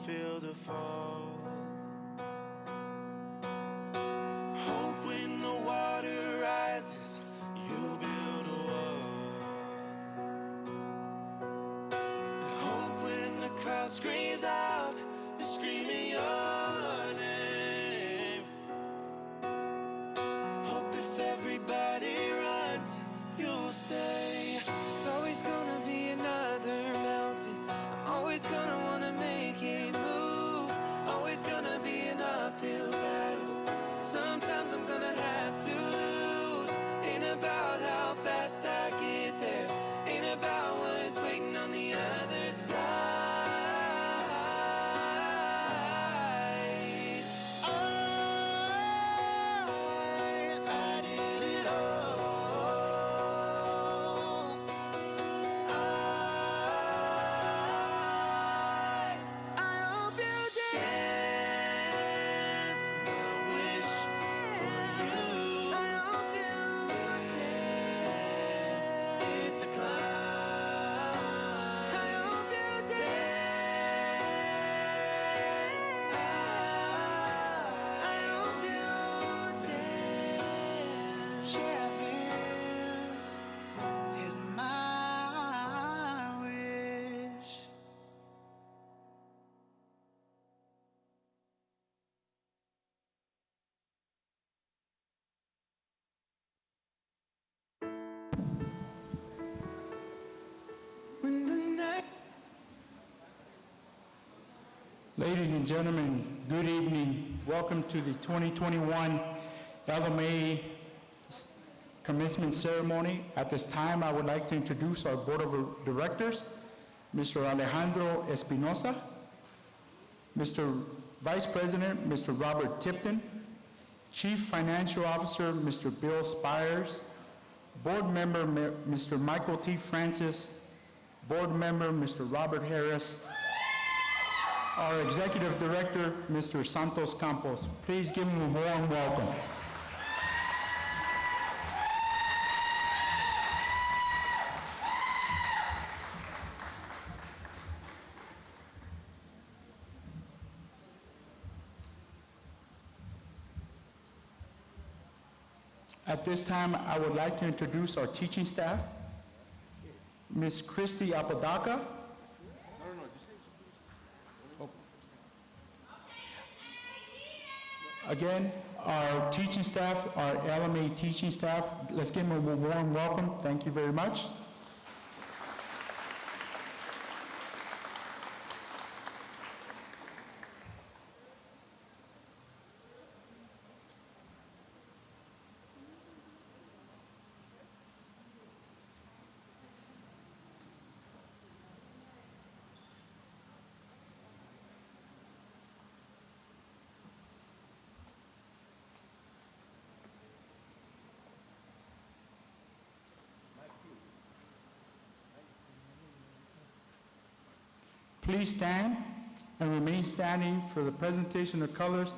feel the fall. Hope when the water rises, you build a wall. And hope when the crowd screams out, they're screaming your name. Hope if everybody runs, you'll stay. It's always gonna be another mountain. I'm always gonna wanna make it move. Always gonna be an uphill battle. Sometimes I'm gonna have to lose. Ain't about how fast I get there. Ain't about what's waiting on the other side. I did it all. I hope you dance my wish for you. I hope you dance. It's a climb. I hope you dance. I hope you dance. Yeah, this is my wish. When the night. Ladies and gentlemen, good evening. Welcome to the 2021 LMA commencement ceremony. At this time, I would like to introduce our Board of Directors, Mr. Alejandro Espinosa, Mr. Vice President, Mr. Robert Tipton, Chief Financial Officer, Mr. Bill Spires, Board Member, Mr. Michael T. Francis, Board Member, Mr. Robert Harris, our Executive Director, Mr. Santos Campos. Please give him a warm welcome. At this time, I would like to introduce our teaching staff. Ms. Christy Apodaca. Again, our teaching staff, our LMA teaching staff, let's give them a warm welcome. Thank you very much. Please stand and remain standing for the presentation of colors.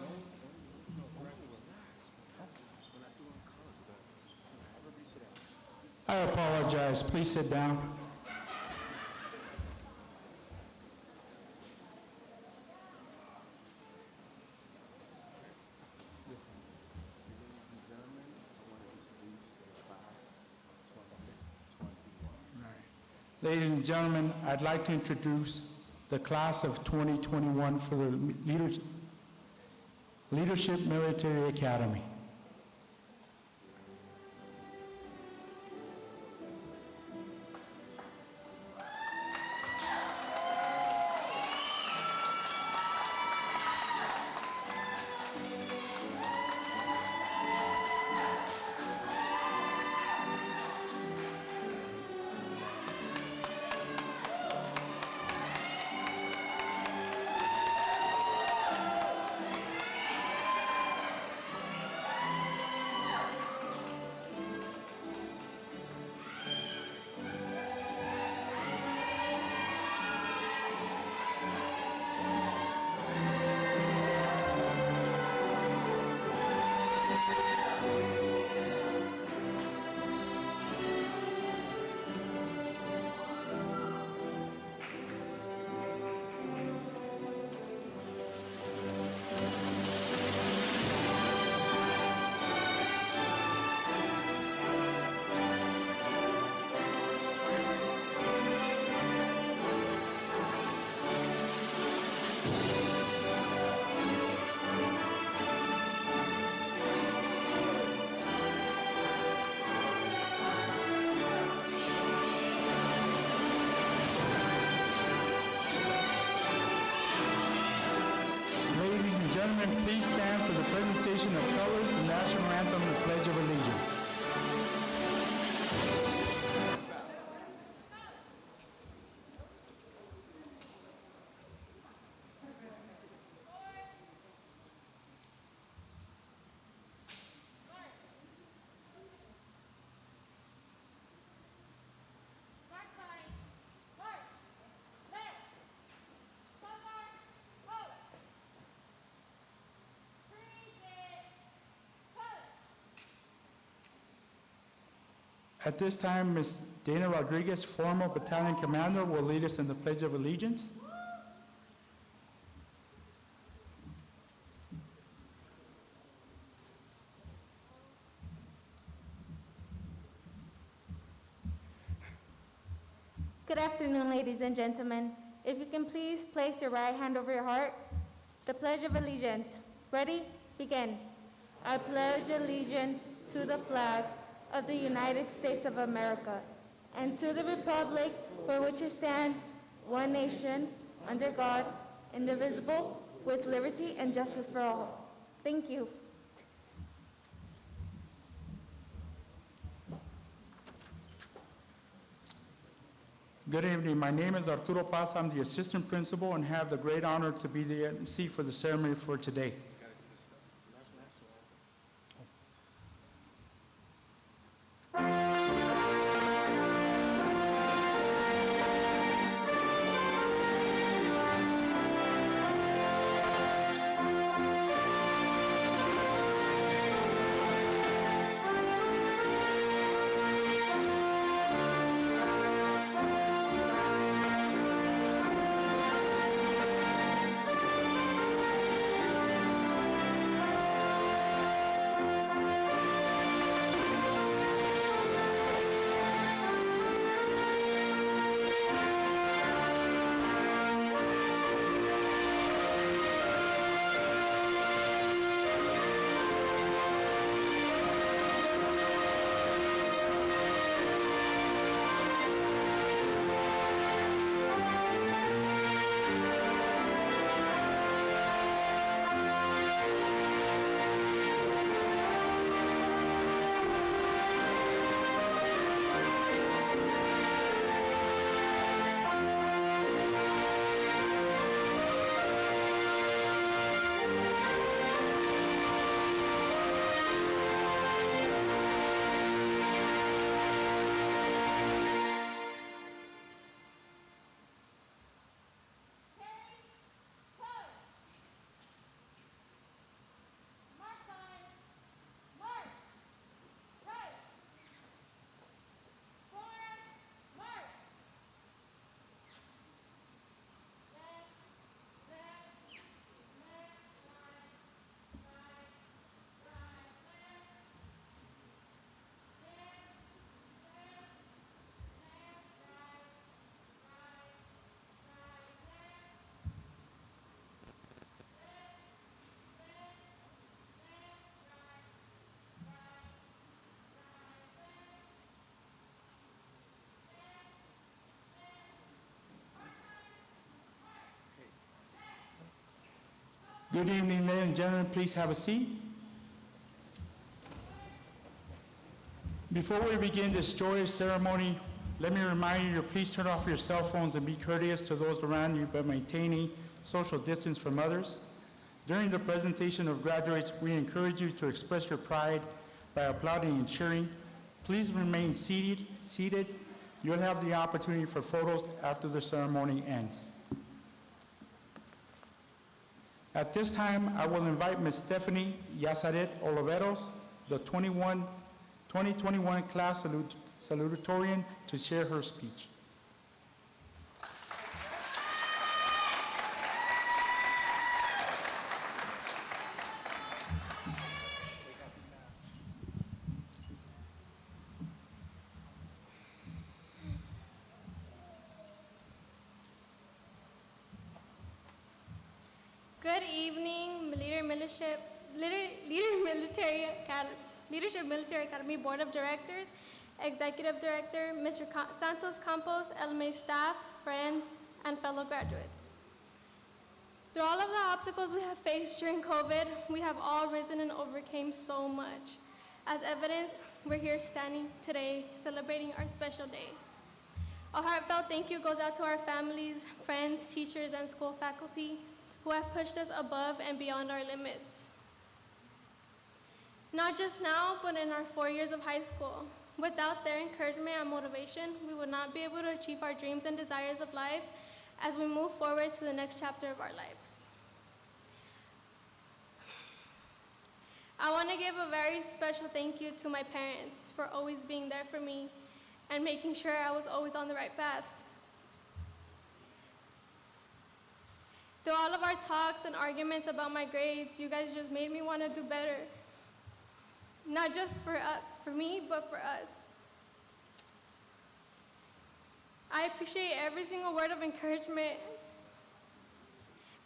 I apologize. Please sit down. Ladies and gentlemen, I'd like to introduce the class of 2021 for the Leadership Military Academy. gentlemen, please stand for the presentation of colors, the national anthem, and the Pledge of Allegiance. At this time, Ms. Dana Rodriguez, former battalion commander, will lead us in the Pledge of Allegiance. Good afternoon, ladies and gentlemen. If you can please place your right hand over your heart. The Pledge of Allegiance. Ready? Begin. I pledge allegiance to the flag of the United States of America and to the republic for which it stands, one nation, under God, indivisible, with liberty and justice for all. Thank you. Good evening. My name is Arturo Paz. I'm the assistant principal and have the great honor to be the MC for the ceremony for today. Good evening, ladies and gentlemen. Please have a seat. Before we begin this joyous ceremony, let me remind you to please turn off your cell phones and be courteous to those around you by maintaining social distance from others. During the presentation of graduates, we encourage you to express your pride by applauding and cheering. Please remain seated. You'll have the opportunity for photos after the ceremony ends. At this time, I will invite Ms. Stephanie Yazaret Oliveros, the 2021 class salutatorian, to share her speech. Good evening, Leadership Military Academy Board of Directors, Executive Director, Mr. Santos Campos, LMA staff, friends, and fellow graduates. Through all of the obstacles we have faced during COVID, we have all risen and overcame so much. As evidence, we're here standing today, celebrating our special day. A heartfelt thank you goes out to our families, friends, teachers, and school faculty who have pushed us above and beyond our limits. Not just now, but in our 4 years of high school. Without their encouragement and motivation, we would not be able to achieve our dreams and desires of life as we move forward to the next chapter of our lives. I want to give a very special thank you to my parents for always being there for me and making sure I was always on the right path. Through all of our talks and arguments about my grades, you guys just made me want to do better. Not just for me, but for us. I appreciate every single word of encouragement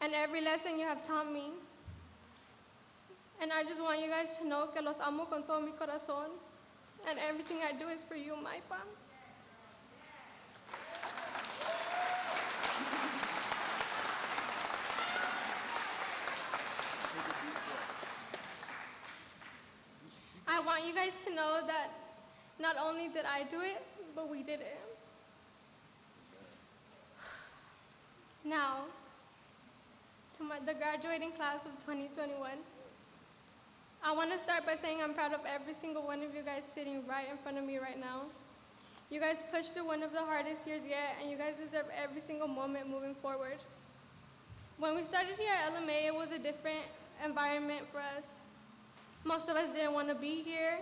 and every lesson you have taught me. And I just want you guys to know que los amo con todo mi corazón, and everything I do is for you, Maipa. I want you guys to know that not only did I do it, but we did it. Now, to the graduating class of 2021, I want to start by saying I'm proud of every single one of you guys sitting right in front of me right now. You guys pushed through one of the hardest years yet, and you guys deserve every single moment moving forward. When we started here at LMA, it was a different environment for us. Most of us didn't want to be here.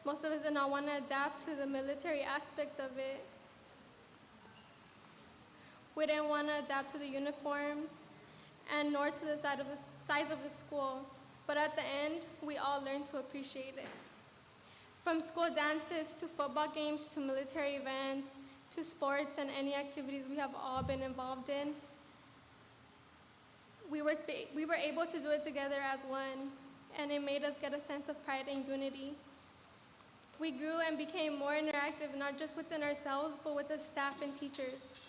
Most of us did not want to adapt to the military aspect of it. We didn't want to adapt to the uniforms and nor to the size of the school. But at the end, we all learned to appreciate it. From school dances to football games to military events to sports and any activities we have all been involved in, we were able to do it together as one, and it made us get a sense of pride and unity. We grew and became more interactive, not just within ourselves, but with the staff and teachers.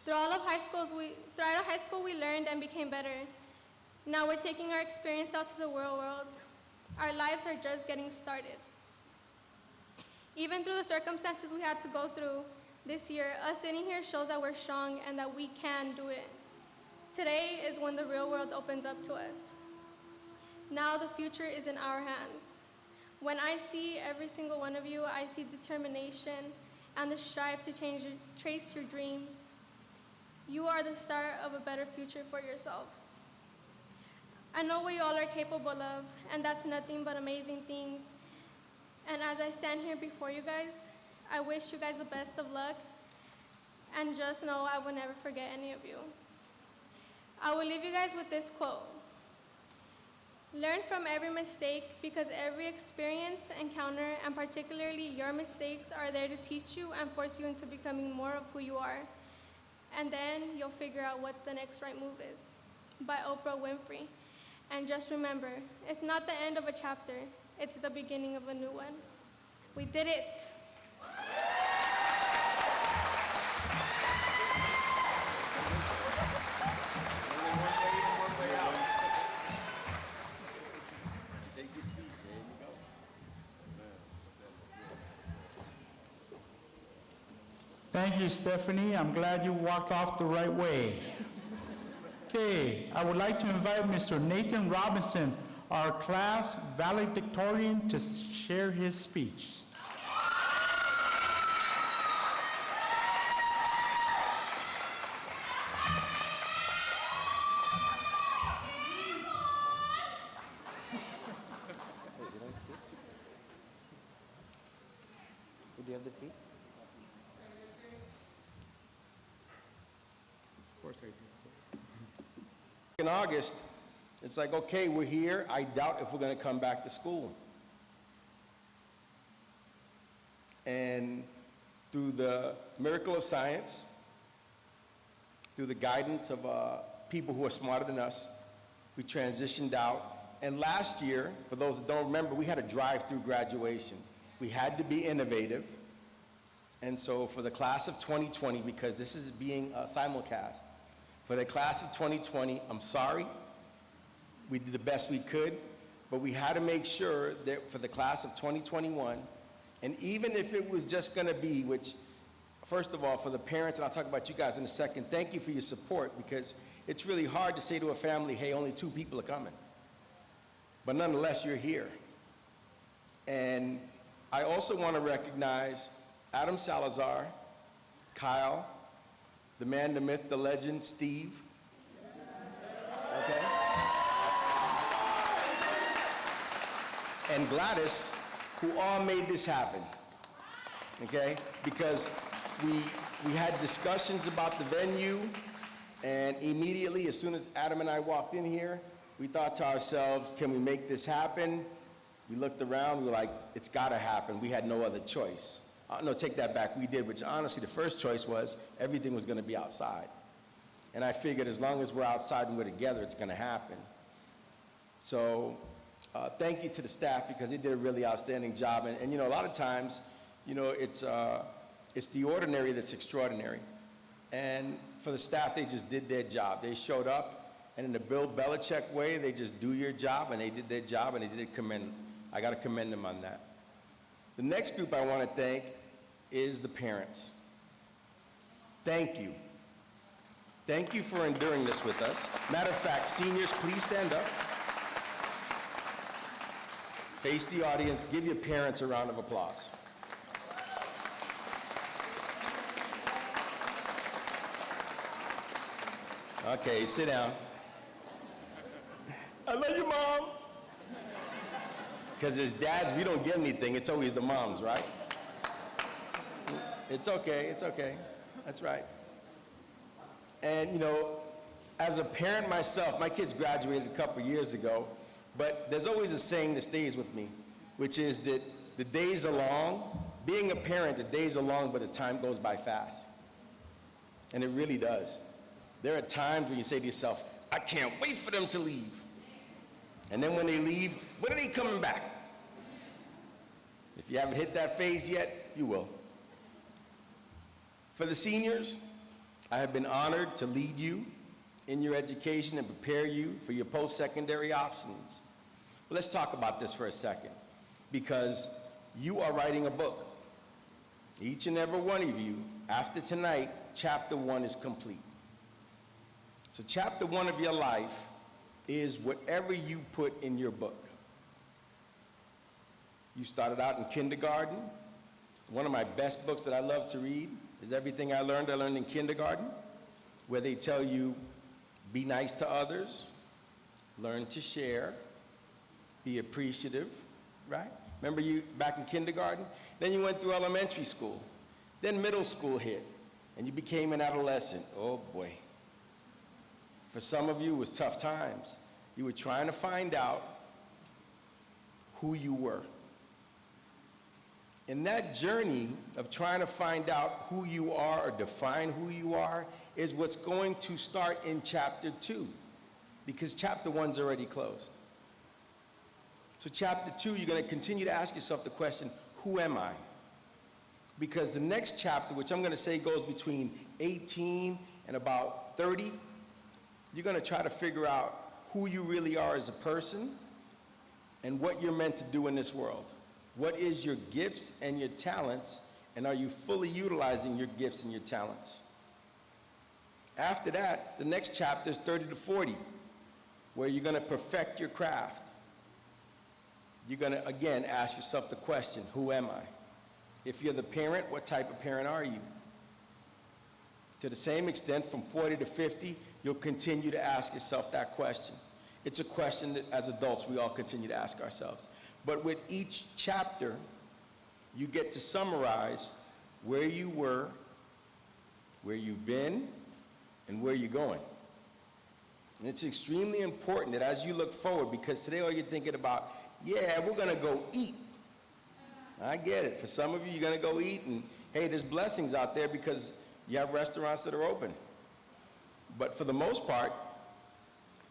Throughout high school, we learned and became better. Now we're taking our experience out to the real world. Our lives are just getting started. Even through the circumstances we had to go through this year, us sitting here shows that we're strong and that we can do it. Today is when the real world opens up to us. Now the future is in our hands. When I see every single one of you, I see determination and the strive to trace your dreams. You are the start of a better future for yourselves. I know what you all are capable of, and that's nothing but amazing things. And as I stand here before you guys, I wish you guys the best of luck, and just know I will never forget any of you. I will leave you guys with this quote. Learn from every mistake, because every experience, encounter, and particularly your mistakes are there to teach you and force you into becoming more of who you are. And then you'll figure out what the next right move is. By Oprah Winfrey. And just remember, it's not the end of a chapter, it's the beginning of a new one. We did it. Thank you, Stephanie. I'm glad you walked off the right way. Okay, I would like to invite Mr. Nathan Robinson, our class valedictorian, to share his speech. Do you have the speech? Of course I did. In August, it's like, okay, we're here. I doubt if we're going to come back to school. And through the miracle of science, through the guidance of people who are smarter than us, we transitioned out. And last year, for those that don't remember, we had a drive-through graduation. We had to be innovative. And so for the class of 2020, because this is being simulcast, for the class of 2020, I'm sorry, We did the best we could, but we had to make sure that for the class of 2021, and even if it was just gonna be, which, first of all, for the parents, and I'll talk about you guys in a second, thank you for your support, because it's really hard to say to a family, hey, only 2 people are coming. But nonetheless, you're here. And I also want to recognize Adam Salazar, Kyle, the man, the myth, the legend, Steve. Okay? And Gladys, who all made this happen. Okay? Because we had discussions about the venue, and immediately, as soon as Adam and I walked in here, we thought to ourselves, can we make this happen? We looked around, we were like, it's gotta happen. We had no other choice. No, take that back, we did, which honestly, the first choice was everything was gonna be outside. And I figured as long as we're outside and we're together, it's gonna happen. So, thank you to the staff, because they did a really outstanding job. And you know, a lot of times, you know, it's the ordinary that's extraordinary. And for the staff, they just did their job. They showed up, and in the Bill Belichick way, they just do your job, and they did their job, and they did it I gotta commend them on that. The next group I wanna thank is the parents. Thank you. Thank you for enduring this with us. Matter of fact, seniors, please stand up. Face the audience, give your parents a round of applause. Okay, sit down. I love you, Mom. Because as dads, we don't get anything. It's always the moms, right? It's okay, it's okay. That's right. And you know, as a parent myself, my kids graduated a couple years ago, but there's always a saying that stays with me, which is that the days are long. Being a parent, the days are long, but the time goes by fast. And it really does. There are times when you say to yourself, I can't wait for them to leave. And then when they leave, when are they coming back? If you haven't hit that phase yet, you will. For the seniors, I have been honored to lead you in your education and prepare you for your post-secondary options. But let's talk about this for a second, because you are writing a book. Each and every one of you, after tonight, chapter 1 is complete. So chapter 1 of your life is whatever you put in your book. You started out in kindergarten. One of my best books that I love to read is Everything I Learned in Kindergarten, where they tell you, be nice to others, learn to share, be appreciative, right? Remember you back in kindergarten? Then you went through elementary school. Then middle school hit, and you became an adolescent. Oh boy. For some of you, it was tough times. You were trying to find out who you were. In that journey of trying to find out who you are or define who you are is what's going to start in chapter 2, because chapter 1's already closed. So chapter 2, you're going to continue to ask yourself the question, who am I? Because the next chapter, which I'm going to say goes between 18 and about 30, you're going to try to figure out who you really are as a person and what you're meant to do in this world. What is your gifts and your talents, and are you fully utilizing your gifts and your talents? After that, the next chapter is 30 to 40, where you're going to perfect your craft. You're going to, again, ask yourself the question, who am I? If you're the parent, what type of parent are you? To the same extent, from 40 to 50, you'll continue to ask yourself that question. It's a question that, as adults, we all continue to ask ourselves. But with each chapter, you get to summarize where you were, where you've been, and where you're going. And it's extremely important that as you look forward, because today all you're thinking about, yeah, we're gonna go eat. I get it. For some of you, you're gonna go eat, and hey, there's blessings out there because you have restaurants that are open. But for the most part,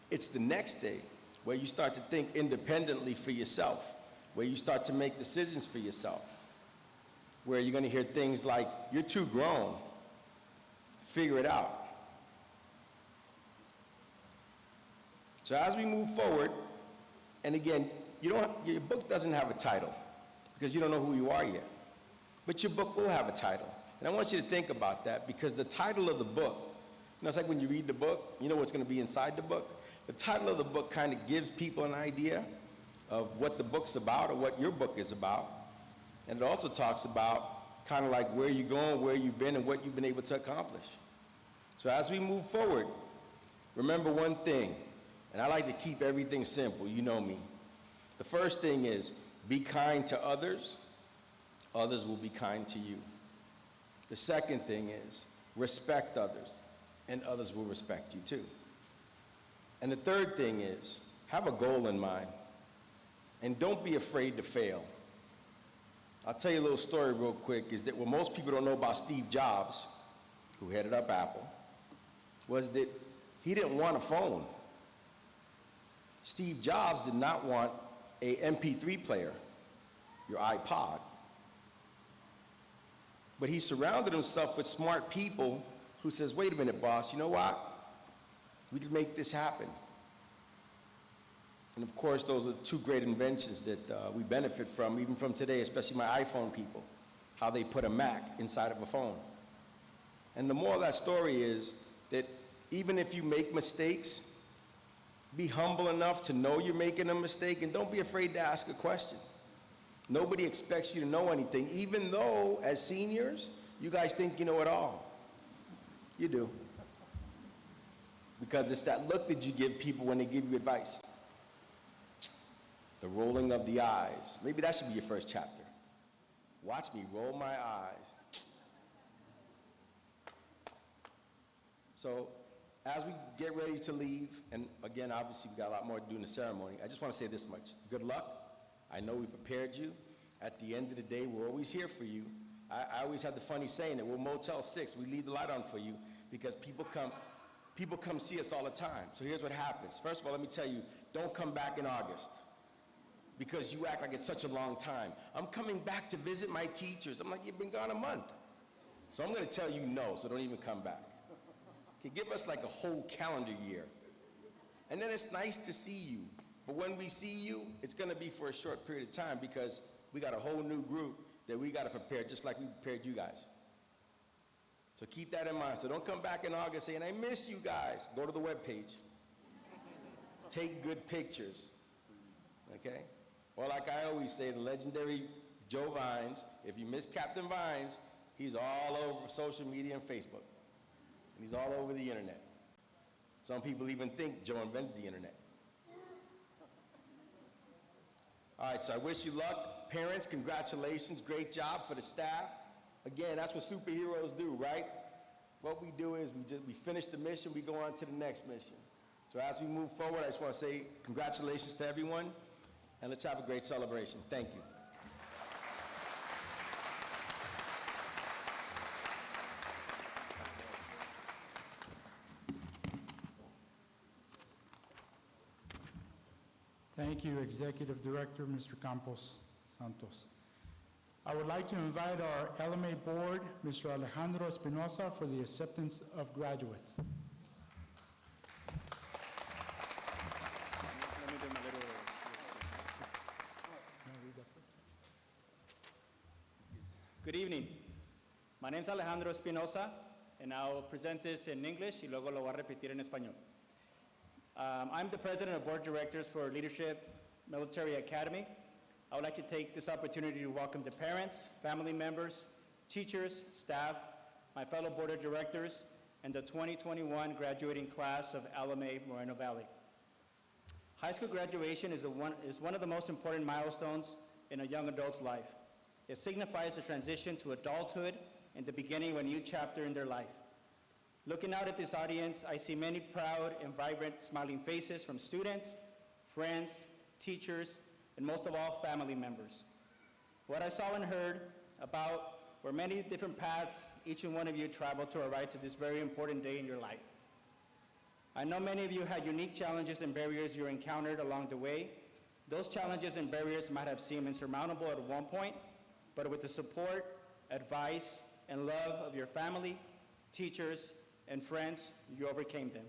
it's the next day where you start to think independently for yourself, where you start to make decisions for yourself, where you're gonna hear things like, you're too grown, figure it out. So as we move forward, and again, your book doesn't have a title because you don't know who you are yet. But your book will have a title. And I want you to think about that because the title of the book, it's like when you read the book, you know what's going to be inside the book. The title of the book kind of gives people an idea of what the book's about or what your book is about. And it also talks about kind of like where you're going, where you've been, and what you've been able to accomplish. So as we move forward, remember one thing, and I like to keep everything simple, you know me. The first thing is be kind to others, others will be kind to you. The second thing is respect others, and others will respect you too. And the third thing is have a goal in mind, and don't be afraid to fail. I'll tell you a little story real quick, is that what most people don't know about Steve Jobs, who headed up Apple, was that he didn't want a phone. Steve Jobs did not want a MP3 player, your iPod. But he surrounded himself with smart people who says, wait a minute, boss, you know what? We can make this happen. And of course, those are two great inventions that we benefit from, even from today, especially my iPhone people, how they put a Mac inside of a phone. And the moral of that story is that even if you make mistakes, be humble enough to know you're making a mistake, and don't be afraid to ask a question. Nobody expects you to know anything, even though, as seniors, you guys think you know it all. You do. Because it's that look that you give people when they give you advice. The rolling of the eyes. Maybe that should be your first chapter. Watch me roll my eyes. So, as we get ready to leave, and again, obviously we got a lot more to do in the ceremony, I just want to say this much. Good luck. I know we prepared you. At the end of the day, we're always here for you. I always have the funny saying that we're Motel 6. We leave the light on for you because people come see us all the time. So here's what happens. First of all, let me tell you, don't come back in August because you act like it's such a long time. I'm coming back to visit my teachers. I'm like, you've been gone a month. So I'm going to tell you no, so don't even come back. Okay, give us like a whole calendar year. And then it's nice to see you. But when we see you, it's going to be for a short period of time because we got a whole new group that we got to prepare just like we prepared you guys. So keep that in mind. So don't come back in August saying, I miss you guys. Go to the webpage. Take good pictures. Okay? Or like I always say, the legendary Joe Vines, if you miss Captain Vines, he's all over social media and Facebook. And he's all over the internet. Some people even think Joe invented the internet. All right, so I wish you luck. Parents, congratulations. Great job for the staff. Again, that's what superheroes do, right? What we do is we finish the mission, we go on to the next mission. So as we move forward, I just want to say congratulations to everyone, and let's have a great celebration. Thank you. Thank you, Executive Director, Mr. Campos Santos. I would like to invite our LMA Board, Mr. Alejandro Espinosa, for the acceptance of graduates. Good evening. My name is Alejandro Espinosa, and I'll present this in English y luego lo voy a repetir en español. I'm the president of board directors for Leadership Military Academy. I would like to take this opportunity to welcome the parents, family members, teachers, staff, my fellow board of directors, and the 2021 graduating class of LMA Moreno Valley. High school graduation is one of the most important milestones in a young adult's life. It signifies the transition to adulthood and the beginning of a new chapter in their life. Looking out at this audience, I see many proud and vibrant smiling faces from students, friends, teachers, and most of all, family members. What I saw and heard about were many different paths each and one of you traveled to arrive to this very important day in your life. I know many of you had unique challenges and barriers you encountered along the way. Those challenges and barriers might have seemed insurmountable at one point, but with the support, advice, and love of your family, teachers, and friends, you overcame them.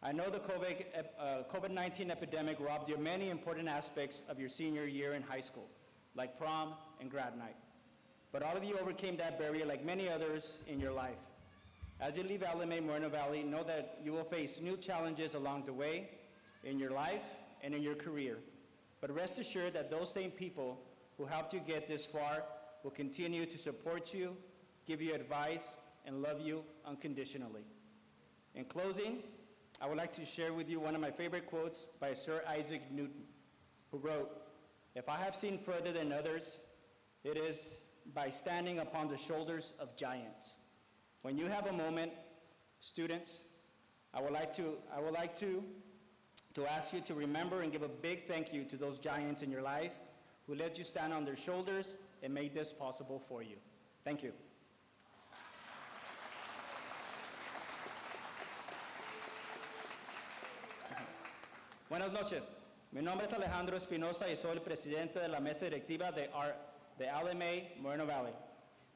I know the COVID-19 epidemic robbed you of many important aspects of your senior year in high school, like prom and grad night. But all of you overcame that barrier like many others in your life. As you leave LMA Moreno Valley, know that you will face new challenges along the way in your life and in your career. But rest assured that those same people who helped you get this far will continue to support you, give you advice, and love you unconditionally. In closing, I would like to share with you one of my favorite quotes by Sir Isaac Newton, who wrote, "If I have seen further than others, it is by standing upon the shoulders of giants." When you have a moment, students, I would like to ask you to remember and give a big thank you to those giants in your life who let you stand on their shoulders and made this possible for you. Thank you. Buenas noches. Mi nombre es Alejandro Espinosa y soy el presidente de la mesa directiva de LMA Moreno Valley.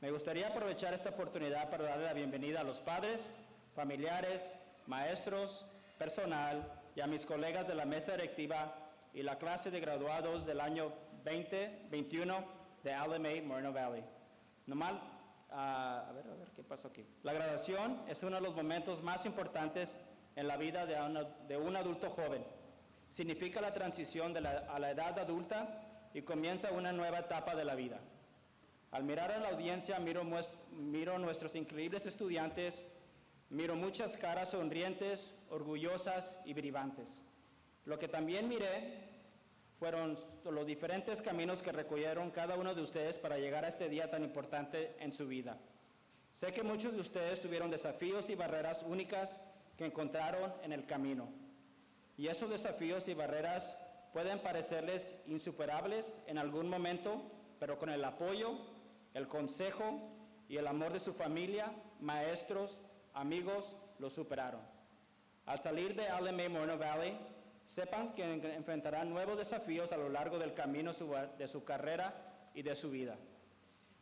Me gustaría aprovechar esta oportunidad para darle la bienvenida a los padres, familiares, maestros, personal y a mis colegas de la mesa directiva y la clase de graduados del año 2021 de LMA Moreno Valley. A ver qué pasó aquí. La graduación es uno de los momentos más importantes en la vida de un adulto joven. Significa la transición a la edad adulta y comienza una nueva etapa de la vida. Al mirar a la audiencia, miro nuestros increíbles estudiantes, miro muchas caras sonrientes, orgullosas y brillantes. Lo que también miré fueron los diferentes caminos que recorrieron cada uno de ustedes para llegar a este día tan importante en su vida. Sé que muchos de ustedes tuvieron desafíos y barreras únicas que encontraron en el camino. Y esos desafíos y barreras pueden parecerles insuperables en algún momento, pero con el apoyo, el consejo y el amor de su familia, maestros, amigos, lo superaron. Al salir de LMA Moreno Valley, sepan que enfrentarán nuevos desafíos a lo largo del camino de su carrera y de su vida.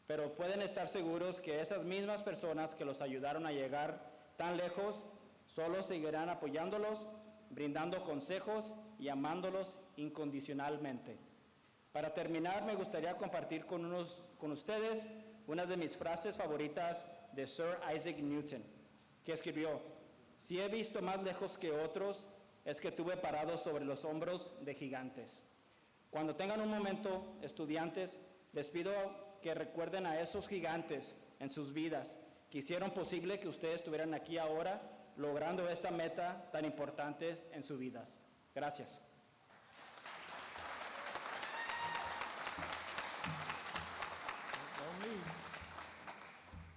Pero pueden estar seguros que esas mismas personas que los ayudaron a llegar tan lejos, solo seguirán apoyándolos, brindando consejos y amándolos incondicionalmente. Para terminar, me gustaría compartir con ustedes una de mis frases favoritas de Sir Isaac Newton, que escribió: "Si he visto más lejos que otros, es que tuve parado sobre los hombros de gigantes". Cuando tengan un momento, estudiantes, les pido que recuerden a esos gigantes en sus vidas que hicieron posible que ustedes estuvieran aquí ahora, logrando esta meta tan importante en sus vidas. Gracias.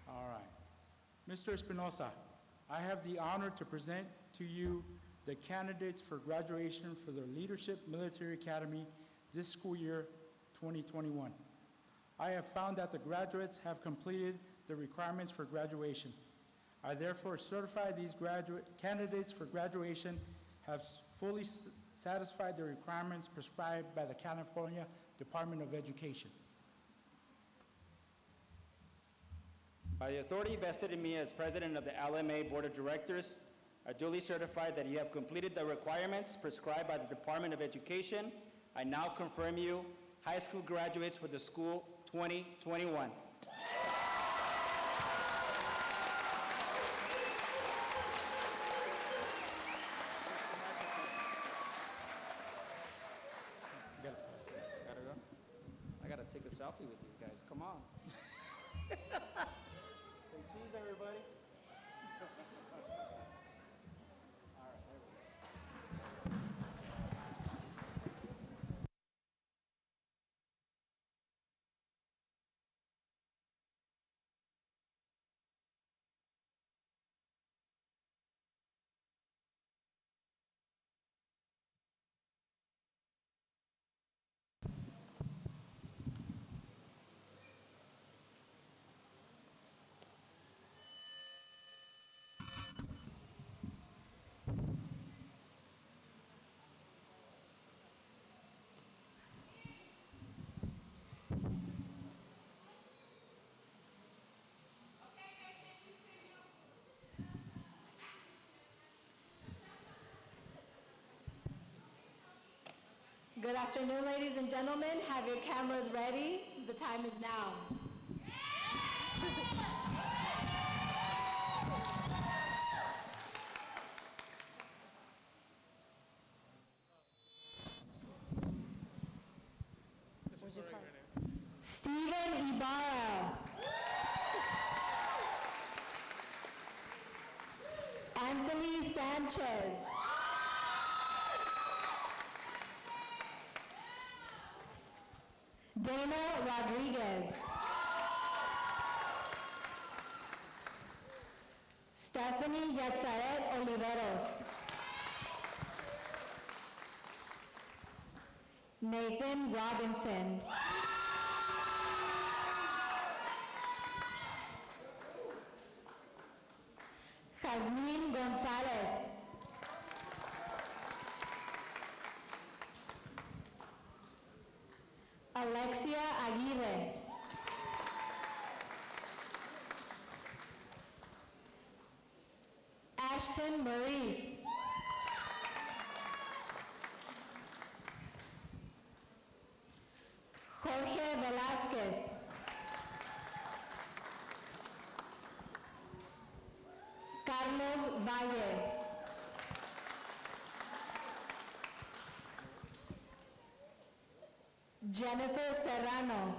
All right. Mr. Espinosa, I have the honor to present to you the candidates for graduation for the Leadership Military Academy this school year 2021. I have found that the graduates have completed the requirements for graduation. I therefore certify these candidates for graduation have fully satisfied the requirements prescribed by the California Department of Education. By the authority vested in me as president of the LMA Board of Directors, I duly certify that you have completed the requirements prescribed by the Department of Education. I now confirm you high school graduates for the school 2021. Gotta go. I gotta take a selfie with these guys. Come on. Say cheese, everybody. All right, there we go. Good afternoon, ladies and gentlemen. Have your cameras ready. The time is now. Steven Ibarra. Anthony Sanchez. Dana Rodriguez. Stephanie Yatzaret Oliveros. Nathan Robinson. Jazmín González. Alexia Aguirre. Ashton Maurice. Jorge Velázquez. Carlos Valle. Jennifer Serrano.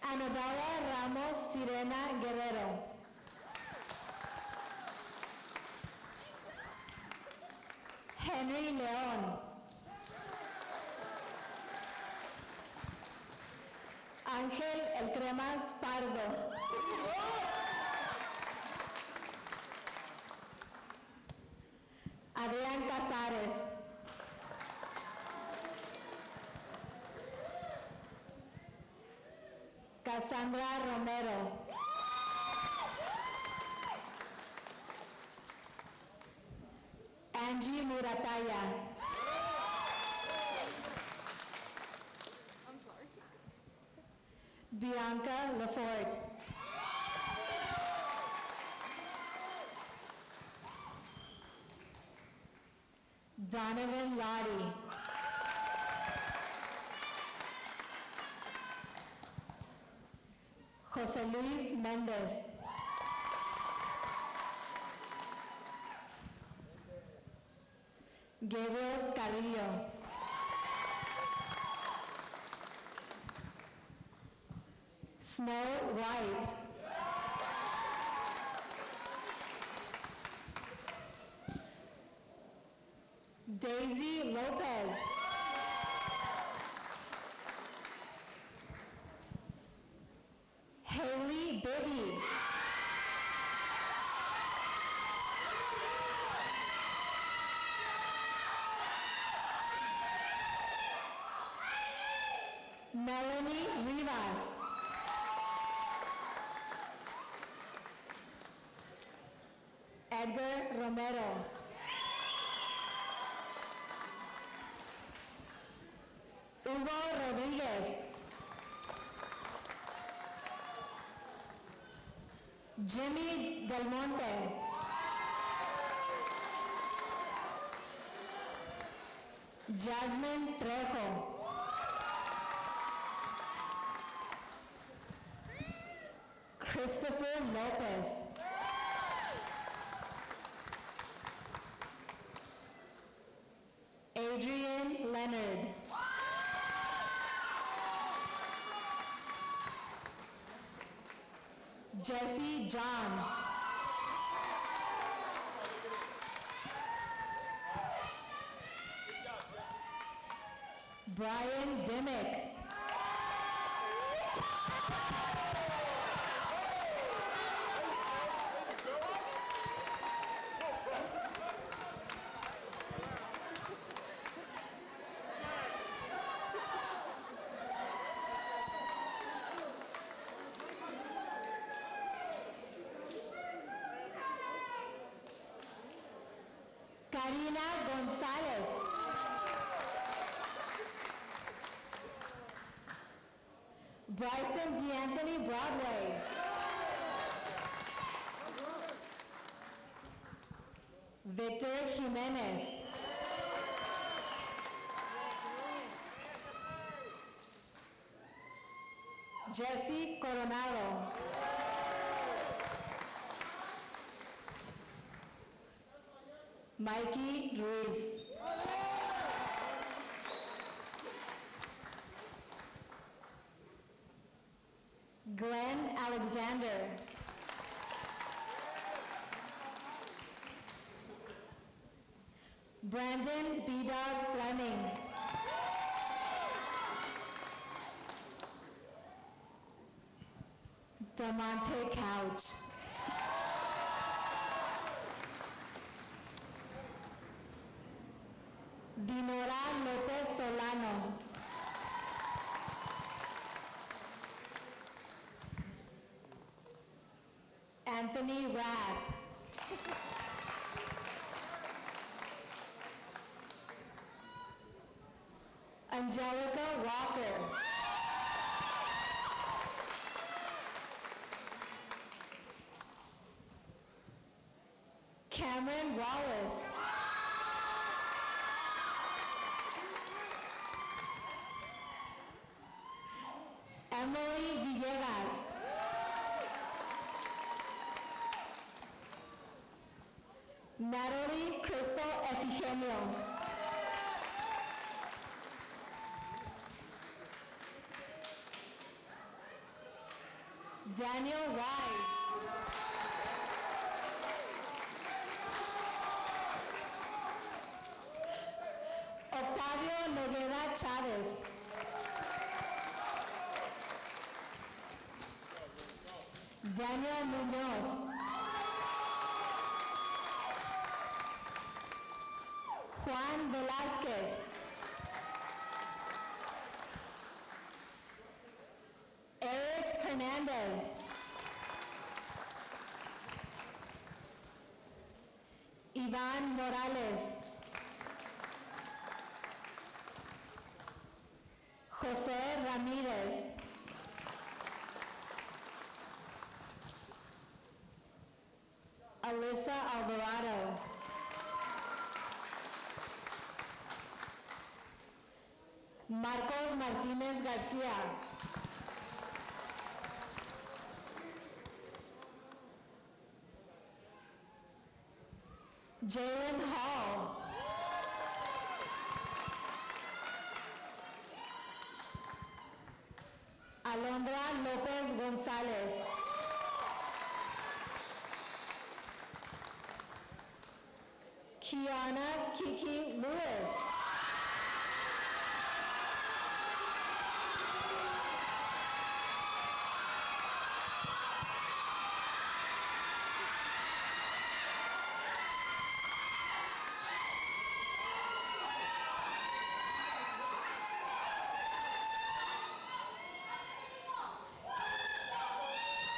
Anabela Ramos Sirena Guerrero. Henry León. Ángel El Cremas Pardo. Adrián Casares. Cassandra Romero. Angie Murataya. Bianca Lafort. Donovan Lottie. Jose Luis Mendez. Gabriel Carrillo. Snow White. Daisy Lopez. Haley Bibby. Melanie Rivas. Edgar Romero. Hugo Rodriguez. Jimmy Del Monte. Jasmine Trejo. Christopher Lopez. Adrian Leonard. Jesse Johns. Brian Dimmick. Karina Gonzalez. Bryson D'Anthony Broadway. Victor Jimenez. Jesse Coronado. Mikey Ruiz. Glenn Alexander. Brandon B-Dog Fleming. Damonte Couch. Dinora Lopez Solano. Anthony Rath. Angelica Walker. Cameron Wallace. Emily Villegas. Natalie Crystal Efigenio. Daniel Wise. Octavio Noguera Chavez. Daniel Munoz. Juan Velázquez. Eric Hernandez. Iván Morales. José Ramírez. Alyssa Alvarado. Marcos Martínez García. Jalen Hall. Alondra López González. Kiana Kiki Lewis.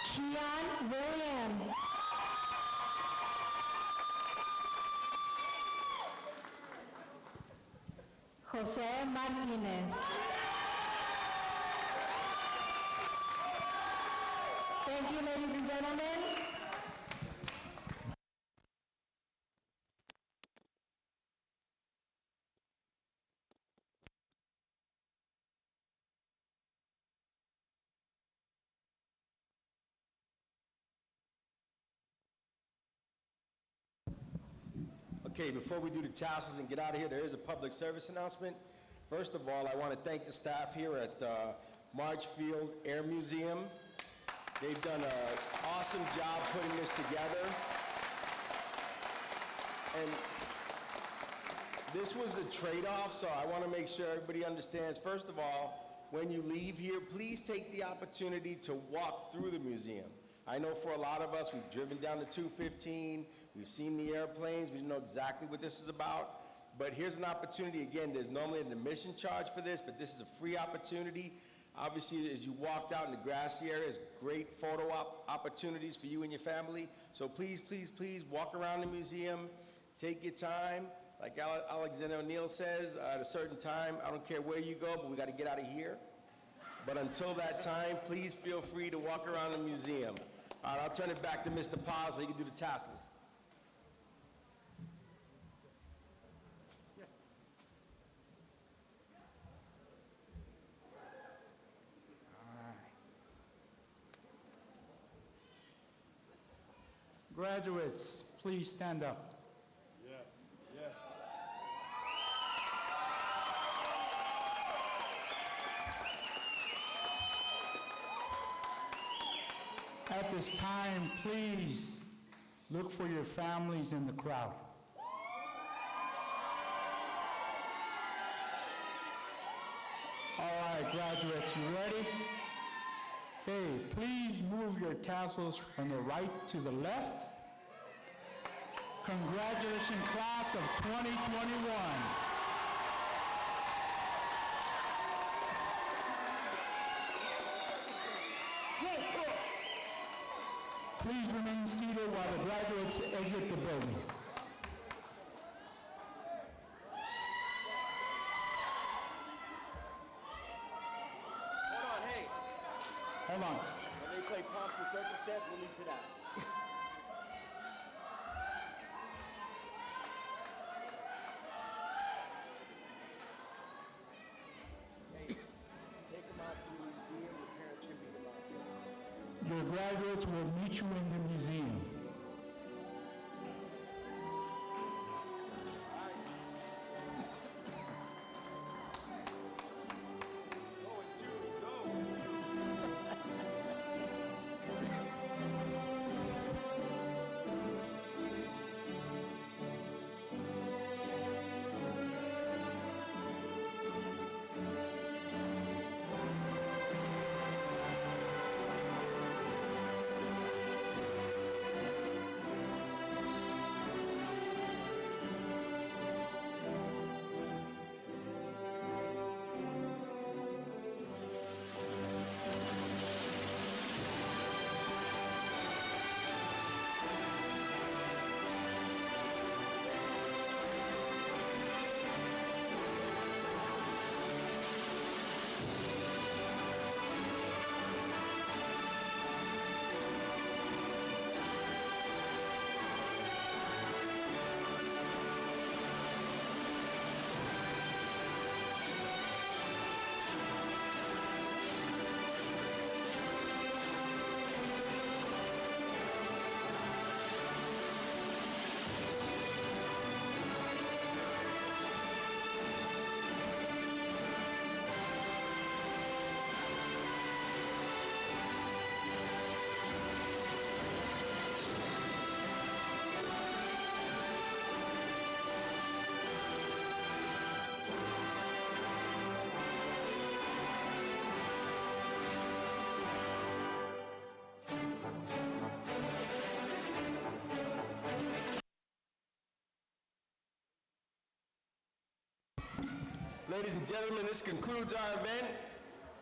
Keon Williams. Jose Martinez. Thank you, ladies and gentlemen. Okay, before we do the tassels and get out of here, there is a public service announcement. First of all, I want to thank the staff here at Marchfield Air Museum. They've done an awesome job putting this together. And this was the trade-off, so I want to make sure everybody understands. First of all, when you leave here, please take the opportunity to walk through the museum. I know for a lot of us, we've driven down to 215, we've seen the airplanes, we didn't know exactly what this is about. But here's an opportunity. Again, there's normally an admission charge for this, but this is a free opportunity. Obviously, as you walked out in the grassy area, there's great photo opportunities for you and your family. So please, please, please walk around the museum, take your time. Like Alexander O'Neill says, at a certain time, I don't care where you go, but we got to get out of here. But until that time, please feel free to walk around the museum. All right, I'll turn it back to Mr. Paz so he can do the tassels. Graduates, please stand up. Yes, yes. At this time, please look for your families in the crowd. All right, graduates, you ready? Okay, please move your tassels from the right to the left. Congratulations, class of 2021. Please remain seated while the graduates exit the building. Hold on, hey. Hold on. When they play Pomps and Circumstance, we'll leave to that. Hey, take them out to the museum. Your parents can beat them up. Your graduates will meet you in the museum. Ladies and gentlemen, this concludes our event.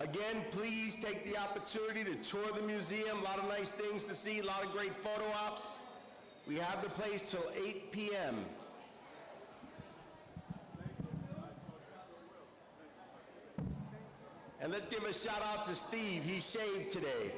Again, please take the opportunity to tour the museum. A lot of nice things to see, a lot of great photo ops. We have the place till 8 p.m. And let's give a shout out to Steve. He shaved today.